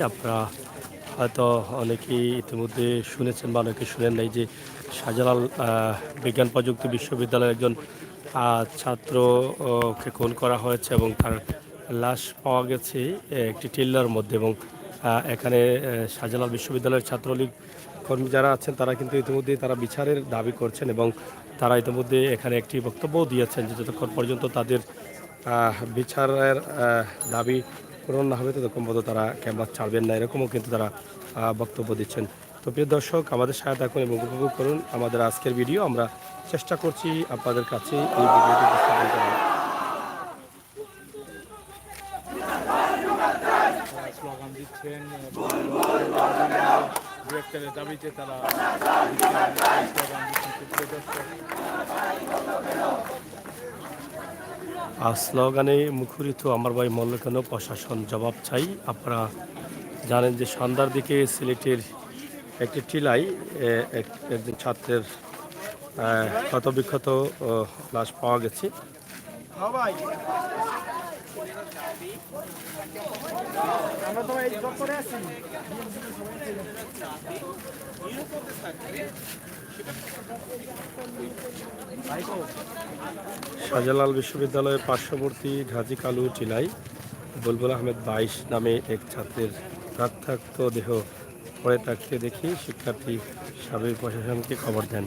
আপনারা হয়তো অনেকেই ইতিমধ্যে শুনেছেন বা অনেকে শুনেন নাই যে শাহজালাল বিজ্ঞান প্রযুক্তি বিশ্ববিদ্যালয়ের একজন ছাত্রকে খুন করা হয়েছে এবং তার লাশ পাওয়া গেছে একটি টিল্লার মধ্যে। এবং এখানে শাহজালাল বিশ্ববিদ্যালয়ের ছাত্রলীগ কর্মী যারা আছেন তারা কিন্তু ইতিমধ্যেই তারা বিচারের দাবি করছেন এবং তারা ইতিমধ্যে এখানে একটি বক্তব্য দিয়েছেন যে যতক্ষণ পর্যন্ত তাদের বিচারের দাবি পূরণ না হবে ততক্ষণ পর্যন্ত তারা ক্যাম্পাস ছাড়বেন না, এরকমও কিন্তু তারা বক্তব্য দিচ্ছেন। তো প্রিয় দর্শক, আমাদের সাথে থাকুন এবং উপভোগ করুন আমাদের আজকের ভিডিও। আমরা চেষ্টা করছি আপনাদের কাছে এই ভিডিওটি উপস্থাপন করার। স্লোগান দিচ্ছেন গ্রেপ্তারের দাবিতে তারা স্লোগান স্লোগানে মুখরিত আমার ভাই মল্ল কেন, প্রশাসন জবাব চাই। আপনারা জানেন যে সন্ধ্যার দিকে সিলেটের একটি টিলায় একজন ছাত্রের ক্ষতবিক্ষত লাশ পাওয়া গেছে। শাহজালাল বিশ্ববিদ্যালয়ের পার্শ্ববর্তী ঘাজি কালু টিলায় বুলবুল আহমেদ 22 নামে এক ছাত্রের রক্তাক্ত দেহ পড়ে থাকতে দেখি শিক্ষার্থী সাবেক প্রশাসনকে খবর দেন।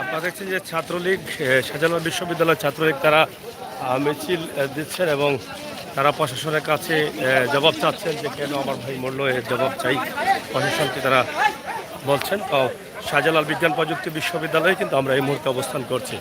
আপনারা দেখছেন যে ছাত্রলীগ, শাহজালাল বিশ্ববিদ্যালয়ের ছাত্রলীগ তারা মিছিল দিচ্ছেন এবং তারা প্রশাসনের কাছে জবাব চাচ্ছেন যে কেন আমার ভাই মরল, এর জবাব চাই প্রশাসনকে তারা বলছেন। তো শাহজালাল বিজ্ঞান প্রযুক্তি বিশ্ববিদ্যালয়ে কিন্তু আমরা এই মুহূর্তে অবস্থান করছি।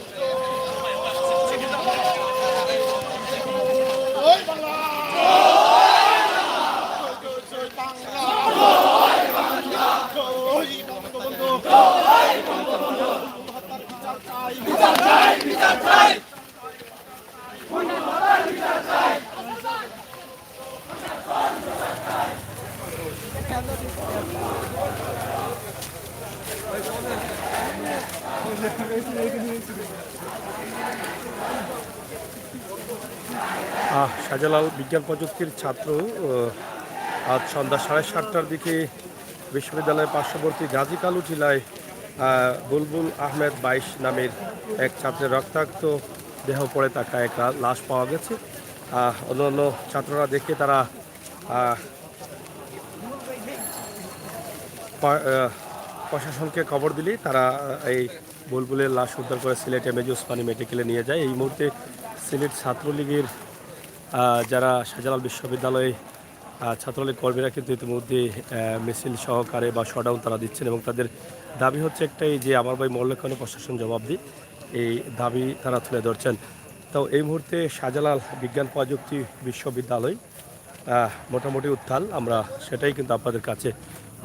শাহজালাল বিজ্ঞান প্রযুক্তির ছাত্র আজ সন্ধ্যা 7:30টার দিকে বিশ্ববিদ্যালয়ের পার্শ্ববর্তী গাজী কালু টিলায় বুলবুল আহমেদ 22 নামের এক ছাত্রের রক্তাক্ত দেহ পড়ে থাকা এক লাশ পাওয়া গেছে। অন্যান্য ছাত্ররা দেখে তারা প্রশাসনকে খবর দিলে তারা এই বুলবুলের লাশ উদ্ধার করে সিলেট এমএজি ওসমানী মেডিকেলে নিয়ে যায়। এই মুহূর্তে সিলেট ছাত্রলীগের যারা শাহজালাল বিশ্ববিদ্যালয়ে ছাত্রলীগ কর্মীরা কিন্তু ইতিমধ্যে মিছিল সহকারে বা শটডাউন তারা দিচ্ছেন এবং তাদের দাবি হচ্ছে একটাই যে আমার ভাই মরলে কেন প্রশাসন জবাব দিই, এই দাবি তারা তুলে ধরছেন। তো এই মুহূর্তে শাহজালাল বিজ্ঞান প্রযুক্তি বিশ্ববিদ্যালয় মোটামুটি উত্তাল, আমরা সেটাই কিন্তু আপনাদের কাছে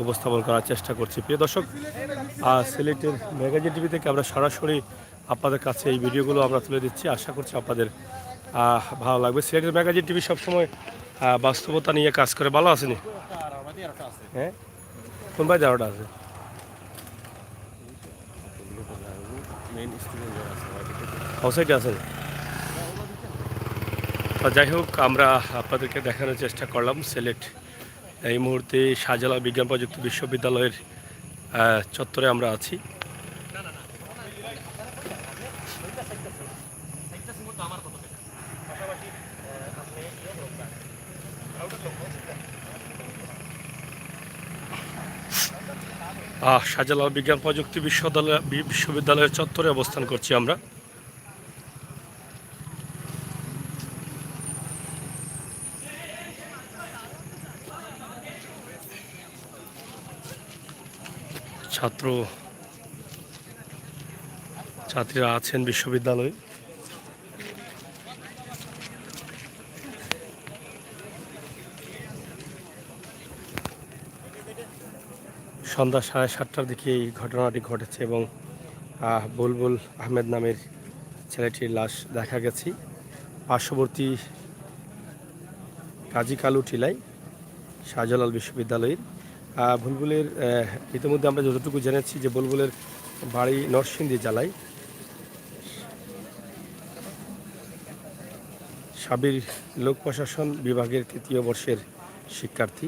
উপস্থাপন করার চেষ্টা করছি। প্রিয় দর্শক, সিলেটের ম্যাগাজিন টিভি থেকে আমরা সরাসরি আপনাদের কাছে এই ভিডিওগুলো আমরা তুলে দিচ্ছি। আশা করছি আপনাদের ভালো লাগবে। সিলেটের ম্যাগাজিন টিভি সবসময় বাস্তবতা নিয়ে কাজ করে। ভালো আসেনি? হ্যাঁ, কোন ভাই 13টা আছে? সাইডে আছে। তো যাই হোক, আমরা আপনাদেরকে দেখানোর চেষ্টা করলাম সিলেট এই মুহূর্তে শাহজালাল বিজ্ঞান প্রযুক্তি বিশ্ববিদ্যালয়ের চত্বরে আমরা আছি। শাহজালাল বিজ্ঞান প্রযুক্তি বিশ্ববিদ্যালয়ের চত্বরে অবস্থান করছি আমরা। ছাত্রীরা আছেন বিশ্ববিদ্যালয়ে। সন্ধ্যা 7:30টার দিকে এই ঘটনাটি ঘটেছে এবং বুলবুল আহমেদ নামের ছেলেটির লাশ দেখা গেছে পার্শ্ববর্তী কাজী কালু টিলায় শাহজালাল বিশ্ববিদ্যালয়ের। বুলবুলের ইতিমধ্যে আমরা যতটুকু জেনেছি যে বুলবুলের বাড়ি নরসিংদী জেলায়। সাবির লোক প্রশাসন বিভাগের 3য় বর্ষের শিক্ষার্থী।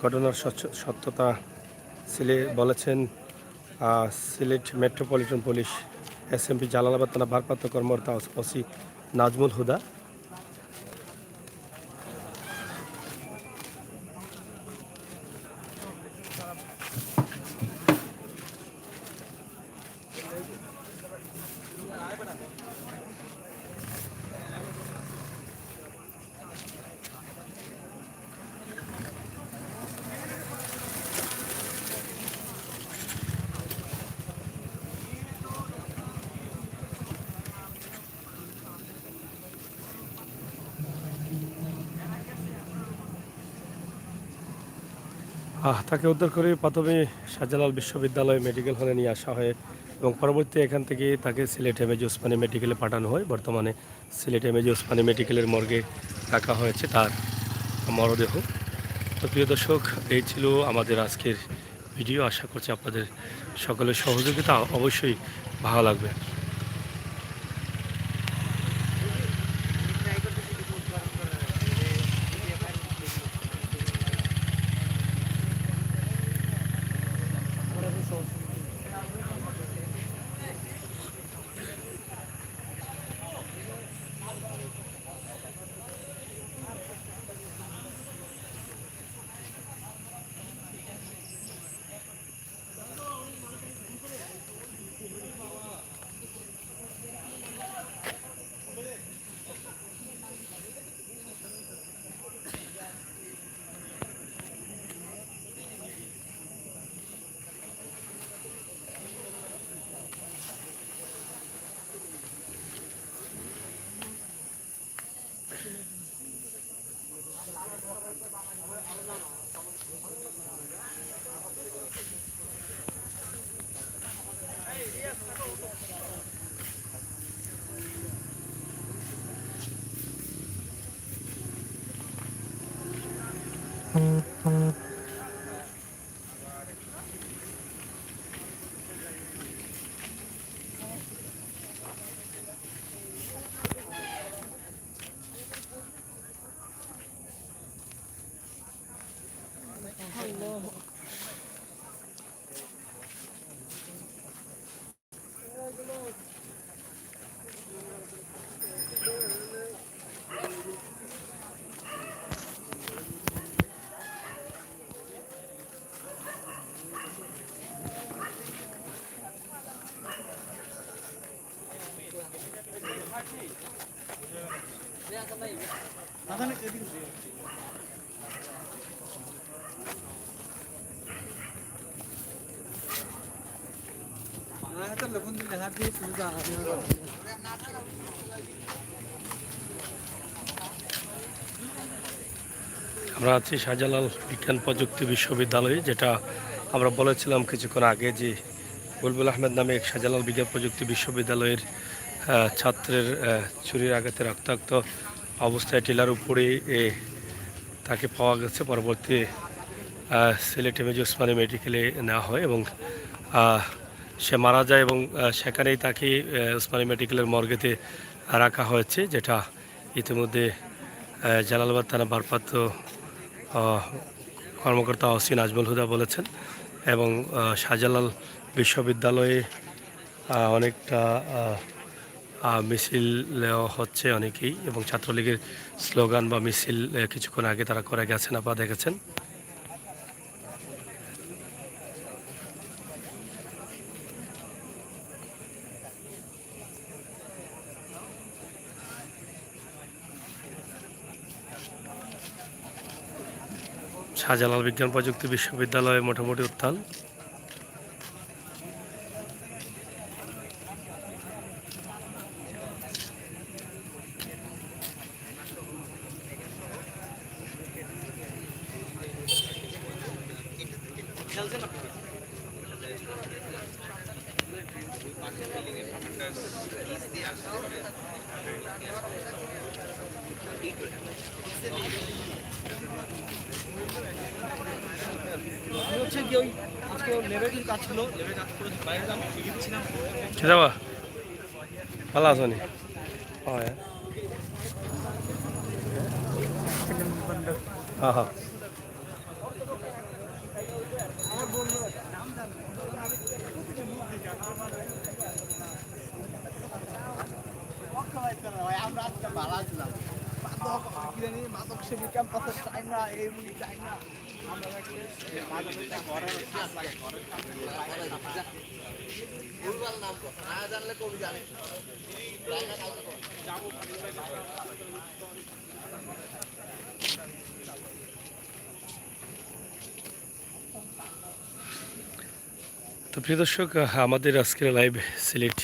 ঘটনার সত্যতা বলেছেন Sylhet metropolitan police SMP Jalalabad থানা ভারপ্রাপ্ত কর্মকর্তা ওসি নাজমুল হুদা। তাকে উদ্ধার করে প্রথমে শাহজালাল বিশ্ববিদ্যালয় মেডিকেল হলে নিয়ে আসা হয় এবং পরবর্তী এখান থেকে তাকে সিলেট এমএজি ওসমানী মেডিকেলে পাঠানো হয়। বর্তমানে সিলেট এমএজি ওসমানী মেডিকেলের মর্গে রাখা হয়েছে তার মরদেহ। তো প্রিয় দর্শক, এই ছিল আমাদের আজকের ভিডিও। আশা করছি আপনাদের সকলের সহযোগিতা অবশ্যই ভালো লাগবে। telepon din lahat dito sa আমরা আছি শাহজালাল বিজ্ঞান প্রযুক্তি বিশ্ববিদ্যালয়ে, যেটা আমরা বলেছিলাম কিছুক্ষণ আগে যে বুলবুল আহমেদ নামে এক শাহজালাল বিজ্ঞান প্রযুক্তি বিশ্ববিদ্যালয়ের ছাত্রের ছুরির আঘাতে রক্তাক্ত অবস্থায় টিলার উপরে তাকে পাওয়া গেছে। পরবর্তী সিলেট এমএজি ওসমানী মেডিকেলে নেওয়া হয় এবং সে মারা যায় এবং সেখানেই তাকে ওসমানী মেডিকেলের মর্গেতে রাখা হয়েছে, যেটা ইতিমধ্যে জালালাবাদ থানা ভারপ্রাপ্ত কর্মকর্তা ওসি নাজমুল হুদা বলেছেন। এবং শাহজালাল বিশ্ববিদ্যালয়ে অনেকটা মিছিল হচ্ছে অনেকেই, এবং ছাত্রলীগের স্লোগান বা মিছিল কিছুক্ষণ আগে তারা করে গেছেন, আপনারা দেখেছেন। শাহজালাল বিজ্ঞান প্রযুক্তি বিশ্ববিদ্যালয়ে মোটামুটি উত্তাল। হচ্ছে কি ওই আজকে লেবে কিছু কাজ ছিল, লেবে কাজ করে বাইরে যাবো ছিলাম। যাবা ভালো আছো নি? হ্যাঁ হ্যাঁ। আমরা আজকে ভালো আসলাম, মাদক সেবী ক্যাম্পাসে চাই না, এই চাই না। তো প্রিয় দর্শক, আমাদের আজকের লাইভ সিলেট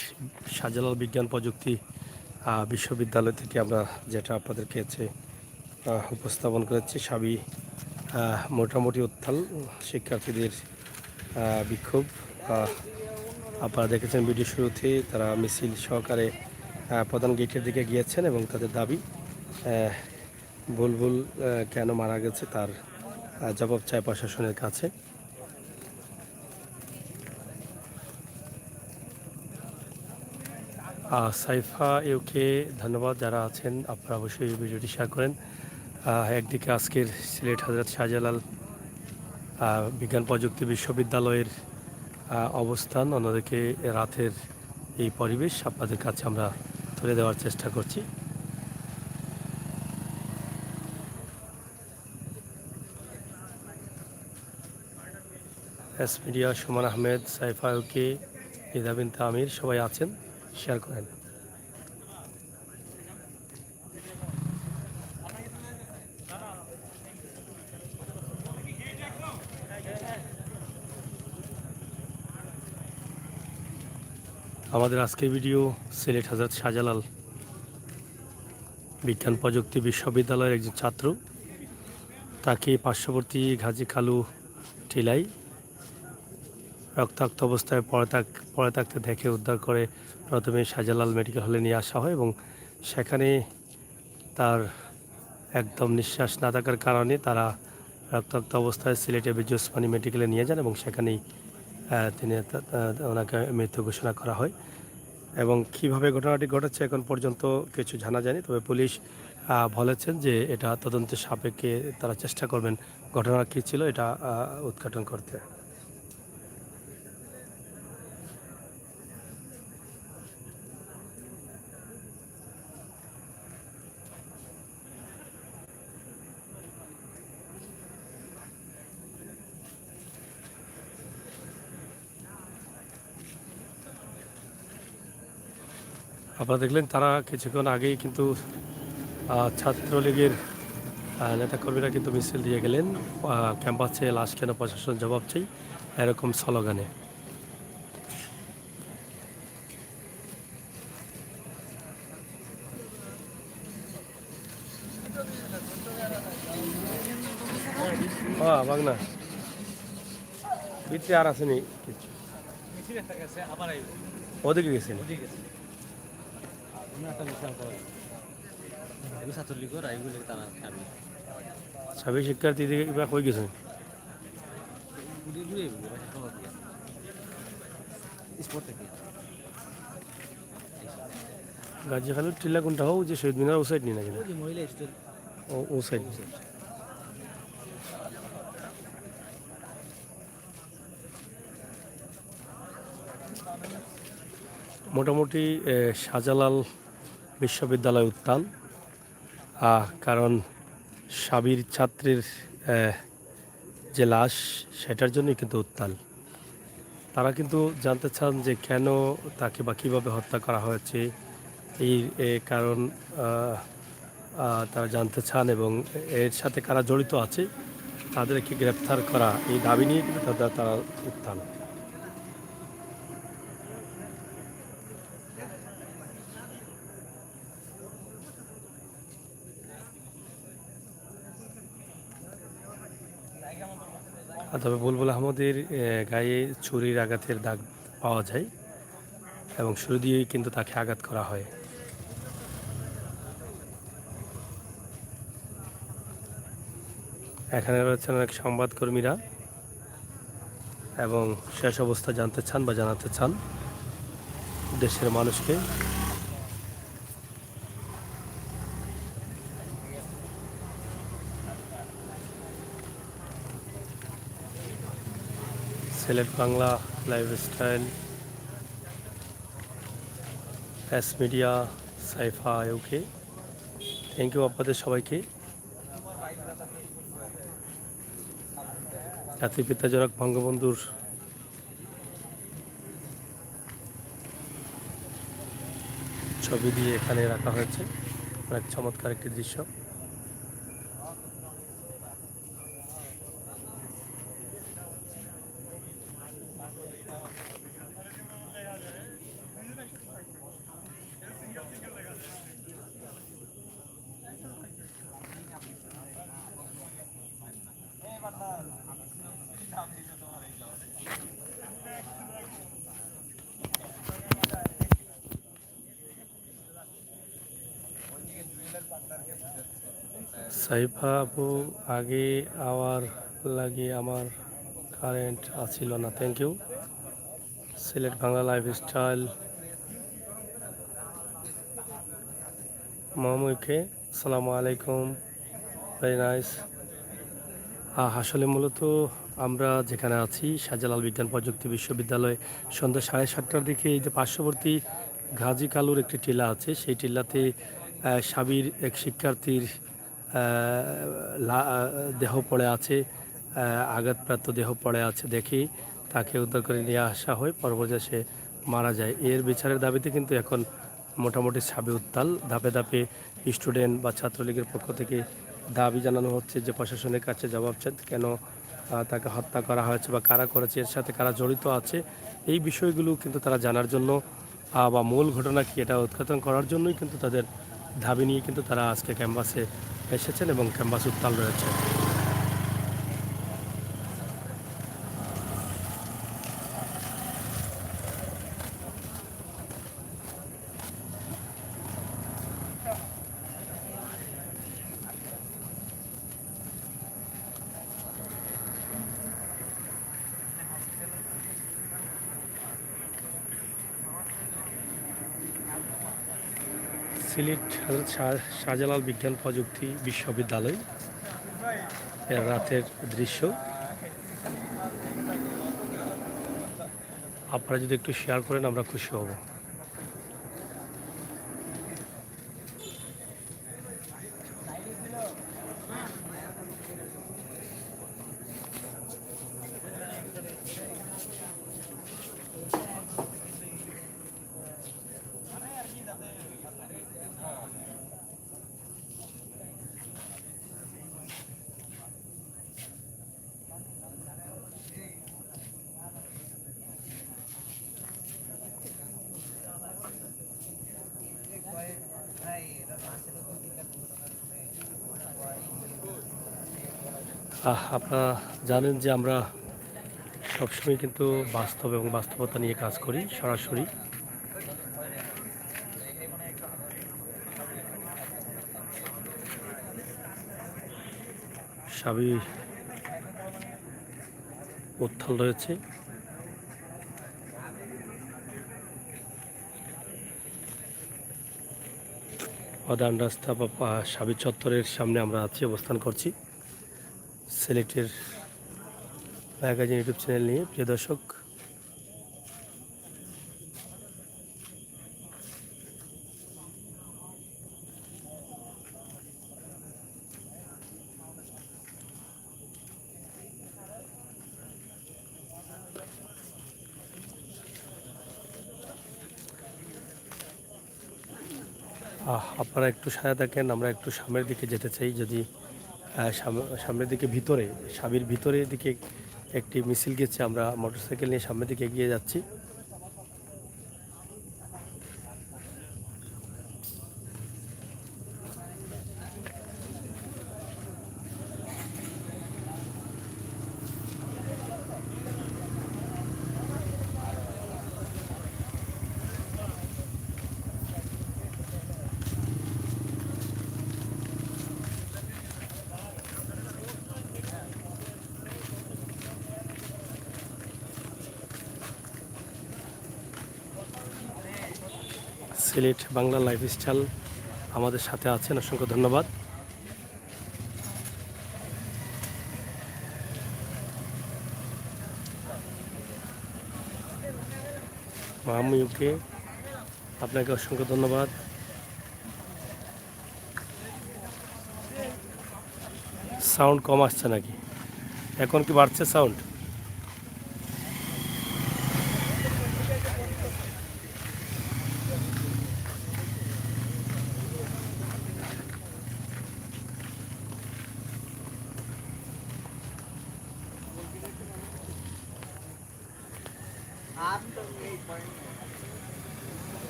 শাহজালাল বিজ্ঞান প্রযুক্তি বিশ্ববিদ্যালয় থেকে আমরা যেটা আপনাদেরকে উপস্থাপন করেছি, সাবি মোটামুটি উত্তাল শিক্ষার্থীদের বিক্ষোভ। আপনারা দেখেছেন ভিডিও শুরুতে তারা মিছিল সহকারে প্রধান গেটের দিকে গিয়েছেন এবং তাদের দাবি বুলবুল কেন মারা গেছে তার জবাব চায় প্রশাসনের কাছে। সাইফা ইউকে ধন্যবাদ, যারা আছেন আপনারা অবশ্যই ভিডিওটি শেয়ার করেন। একদিকে আজকের সিলেট হজরত শাহজালাল বিজ্ঞান প্রযুক্তি বিশ্ববিদ্যালয়ের অবস্থান, অন্যদিকে রাতের এই পরিবেশ আপনাদের কাছে আমরা তুলে দেওয়ার চেষ্টা করছি। S media, Suman Ahmed, Saifa UK, ইদা বিনতে আমির সবাই আছেন, শেয়ার করেন। আমাদের আজকের ভিডিও সিলেট হজরত শাহজালাল বিজ্ঞান প্রযুক্তি বিশ্ববিদ্যালয়ের একজন ছাত্র, তাকে পার্শ্ববর্তী ঘাজি খালু টিলাই রক্তাক্ত অবস্থায় পড়ে থাকতে দেখে উদ্ধার করে প্রথমে শাহজালাল মেডিকেল হলে নিয়ে আসা হয় এবং সেখানে তার একদম নিঃশ্বাস না থাকার কারণে তারা রক্তাক্ত অবস্থায় সিলেট এমএজি ওসমানী মেডিকেলে নিয়ে যান এবং সেখানেই ওনাকে মৃত্যু ঘোষণা করা হয়। এবং কিভাবে ঘটনাটি ঘটেছে এখন পর্যন্ত কিছু জানা যায়নি, তবে পুলিশ বলেছেন যে এটা তদন্তের সাপেক্ষে তারা চেষ্টা করবেন ঘটনা কী ছিল এটা উদ্ঘাটন করতে। আপনারা দেখলেন তারা কিছুক্ষণ আগেই কিন্তু ছাত্রলীগের নেতাকর্মীরা কিন্তু মিছিল দিয়ে গেলেন, ক্যাম্পাসে লাশ কেন প্রশাসন জবাব চাই এরকম স্লোগানে। হ্যাঁ বাগনা ভিতরে আর আসেনি কিছু ওদিকে গেছেন সবই শিক্ষার্থী দিকে কিবা কই গেছেন গাজী খালুর টিল্লা কোনটা হোক যে শহীদ মিনার ও সাইড নিয়ে নাকি না ও সাইড মোটামুটি শাহজালাল বিশ্ববিদ্যালয় উত্তাল কারণ সাবির ছাত্রীর যে লাশ সেটার জন্যই কিন্তু উত্তাল তারা কিন্তু জানতে চান যে কেন তাকে বা কীভাবে হত্যা করা হয়েছে এই কারণ তারা জানতে চান এবং এর সাথে কারা জড়িত আছে তাদেরকে গ্রেপ্তার করা এই দাবি নিয়ে কিন্তু তারা উত্তাল তবে বুলবুল আহমদের গায়ে ছুরির আঘাতের দাগ পাওয়া যায় এবং শুরু দিয়েই কিন্তু তাকে আঘাত করা হয় এখানে রয়েছেন অনেক সংবাদকর্মীরা এবং শেষ অবস্থা জানতে চান বা জানাতে চান দেশের মানুষকে Sylhet Bangla lifestyle S media Saifa UK thank you আপনাদের সবাইকে জাতির পিতা জনক বঙ্গবন্ধুর ছবি দিয়ে এখানে রাখা হয়েছে অনেক চমৎকার একটি দৃশ্য সাইফা আপু আগে আওয়ার লাগে আমার কারেন্ট আছিল না thank you Sylhet Bangla lifestyle মামুইকে আসসালামু আলাইকুম ভেরি নাইস আসলে মূলত আমরা যেখানে আছি শাহজালাল বিজ্ঞান প্রযুক্তি বিশ্ববিদ্যালয়ে সন্ধ্যা 7:30টার দিকে এই যে পার্শ্ববর্তী গাজী কালুর একটি টিলা আছে সেই টিলাতে সাবির এক শিক্ষার্থীর দেহ পড়ে আছে আঘাতপ্রাপ্ত দেহ পড়ে আছে দেখি তাকে উদ্ধার করে নিয়ে আসা হয় পরবর্তীতে সে মারা যায় এর বিচারের দাবিতে কিন্তু এখন মোটামুটি সাবে উত্তাল ধাপে ধাপে স্টুডেন্ট বা ছাত্রলীগের পক্ষ থেকে দাবি জানানো হচ্ছে যে প্রশাসনের কাছে জবাব চান কেন তাকে হত্যা করা হয়েছে বা কারা করেছে এর সাথে কারা জড়িত আছে এই বিষয়গুলো কিন্তু তারা জানার জন্য বা মূল ঘটনা কি এটা উদ্ঘাটন করার জন্যই কিন্তু তাদের দাবি নিয়ে কিন্তু তারা আজকে ক্যাম্পাসে এসেছেন এবং ক্যাম্পাস উত্তাল রয়েছে সিলেট শাহজালাল বিজ্ঞান প্রযুক্তি বিশ্ববিদ্যালয় এর রাতের দৃশ্য আপনারা যদি একটু শেয়ার করেন আমরা খুশি হব আপনারা জানেন যে আমরা সবসময় কিন্তু বাস্তব এবং বাস্তবতা নিয়ে কাজ করি সরাসরি। সাবি উত্থাল রয়েছে। অদান রাস্তা বা সাবি চত্বরের সামনে আমরা আছি, অবস্থান করছি সিলেটের ম্যাগাজিন ইউটিউব চ্যানেল নিয়ে। প্রিয় দর্শক, আপনারা একটু সাথে থাকেন, আমরা একটু সামনের দিকে যেতে চাই। যদি সামনের দিকে ভিতরে সাবির ভিতরের দিকে একটি মিছিল গেছে, আমরা মোটরসাইকেল নিয়ে সামনের দিকে এগিয়ে যাচ্ছি। সিলেট বাংলা লাইফস্টাইল আমাদের সাথে আছেন, অসংখ্য ধন্যবাদ। মামুকে আপনাকে অসংখ্য ধন্যবাদ। সাউন্ড কম আসছে নাকি? এখন কি বাড়ছে সাউন্ড?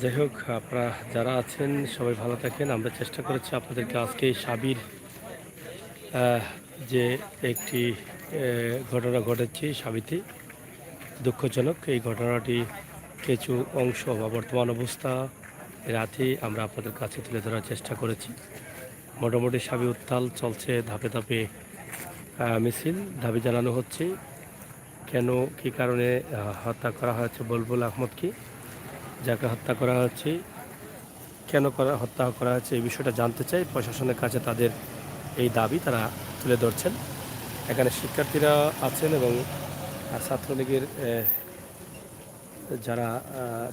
যাই হোক, আপনারা যারা আছেন সবাই ভালো থাকেন। আমরা চেষ্টা করেছি আপনাদেরকে আজকে সাবির যে একটি ঘটনা ঘটেছে সাবিতে, দুঃখজনক এই ঘটনাটি কিছু অংশ বা বর্তমান অবস্থা রাতে আমরা আপনাদের কাছে তুলে ধরার চেষ্টা করেছি। মোটামুটি সাবি উত্তাল চলছে, ধাপে ধাপে মিছিল, দাবি জানানো হচ্ছে কেন কী কারণে হত্যা করা হয়েছে বুলবুল আহমদকে, যাকে হত্যা করা হচ্ছে, কেন হত্যা করা হয়েছে এই বিষয়টা জানতে চাই। প্রশাসনের কাছে তাদের এই দাবি তারা তুলে ধরছেন। এখানে শিক্ষার্থীরা আছেন এবং ছাত্রলীগের যারা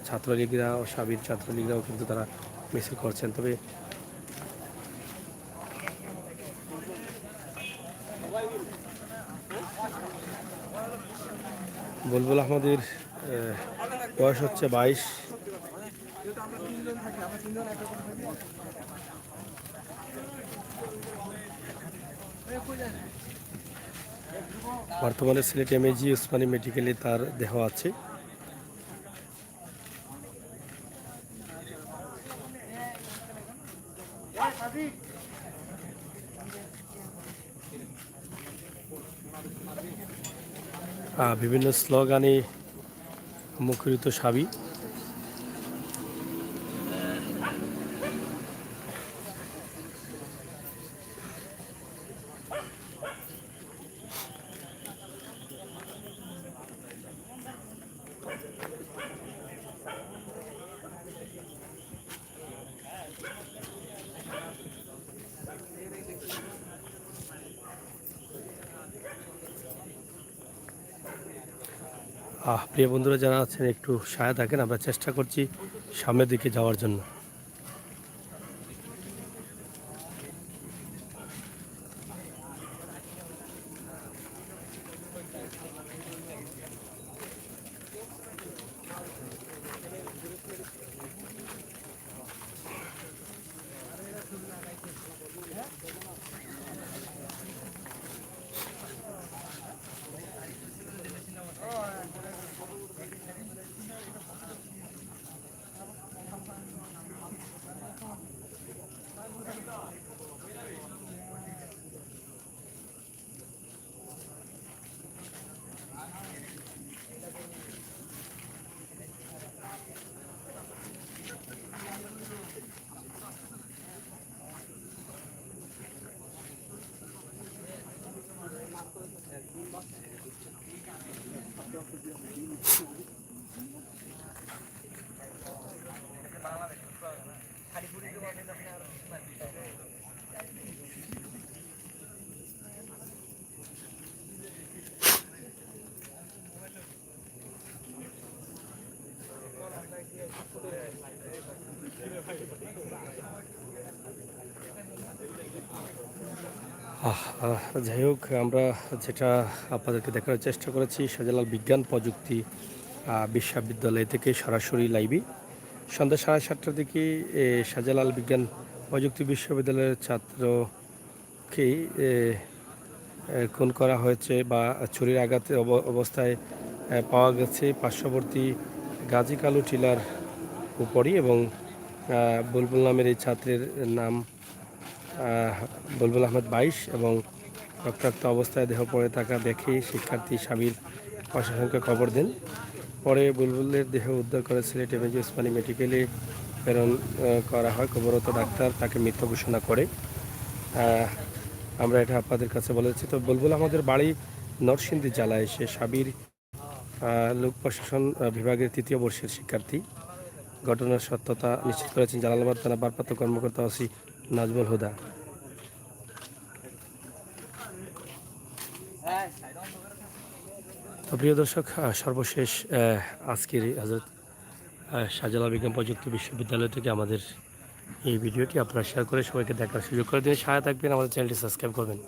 ছাত্রলীগরা ও সাবির ছাত্রলীগরাও কিন্তু তারা মিছিল করছেন। তবে বুলবুল আহমদের বয়স হচ্ছে 22। বর্তমানে সিলেট এমএজি উসমানী মেডিকেলে তার দেহ আছে। বিভিন্ন স্লোগানে মুখরিত সাবি। প্রিয় বন্ধুরা যারা আছেন একটু সাথে থাকেন, আমরা চেষ্টা করছি সামনের দিকে যাওয়ার জন্য। যাই হোক, আমরা যেটা আপনাদেরকে দেখানোর চেষ্টা করেছি শাহজালাল বিজ্ঞান প্রযুক্তি বিশ্ববিদ্যালয় থেকে সরাসরি লাইভে সন্ধ্যা 7:30টার দিকে শাহজালাল বিজ্ঞান প্রযুক্তি বিশ্ববিদ্যালয়ের ছাত্রকে খুন করা হয়েছে বা ছুরির আঘাতে অবস্থায় পাওয়া গেছে পার্শ্ববর্তী গাজী কালু টিলার উপরই এবং বুলবুল নামের এই ছাত্রের নাম বুলবুল আহমেদ 22 এবং রক্তাক্ত অবস্থায় দেহ পড়ে থাকা দেখে শিক্ষার্থী সাবির প্রশাসনকে খবর দেন। পরে বুলবুলের দেহ উদ্ধার করে সিলেট এমএজি ওসমানী মেডিকেলে প্রেরণ করা হয়। কর্মরত ডাক্তার তাকে মৃত ঘোষণা করে। আমরা এটা আপনাদের কাছে বলেছি। তো বুলবুল আমাদের বাড়ি নরসিংদী জেলায়, সে সাবির লোক প্রশাসন বিভাগের 3য় বর্ষের শিক্ষার্থী। ঘটনার সত্যতা নিশ্চিত করেছেন জালালাবাদ থানা ভারপ্রাপ্ত কর্মকর্তা ওসি নাজমুল হুদা। তো প্রিয় দর্শক, সর্বশেষ আজকের হযরত শাহজালাল বিজ্ঞান প্রযুক্তি বিশ্ববিদ্যালয় থেকে আমাদের এই ভিডিওটি আপনারা শেয়ার করে সবাইকে দেখার সুযোগ করে দিন। সাথে থাকবেন, আমাদের চ্যানেলটি সাবস্ক্রাইব করবেন।